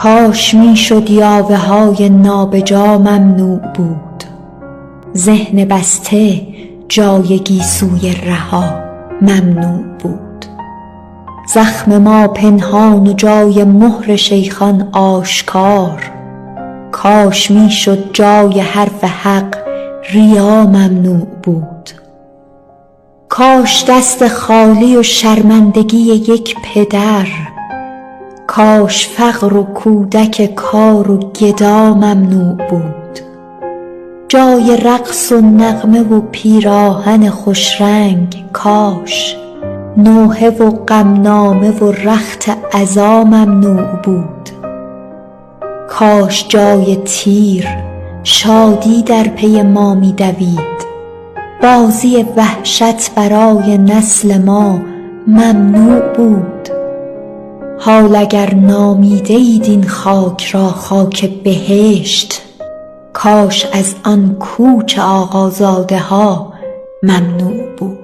کاش می شد یاوه های نابجا ممنوع بود، ذهن بسته جای گیسوی رها ممنوع بود. زخم ما پنهان و جای مهر شیخان آشکار، کاش می شد جای حرف حق ریا ممنوع بود. کاش دست خالی و شرمندگی یک پدر، کاش فقر و کودک کار و گدا ممنوع بود. جای رقص و نغمه و پیراهن خوشرنگ کاش، نوحه و غمنامه و رخت عزا ممنوع بود. کاش جای تیر شادی در پی ما می دوید، بازی وحشت برای نسل ما ممنوع بود. حال اگر نامیده اید این خاک را خاک بهشت، کاش از آن کوچ آقازاده ها ممنوع بود.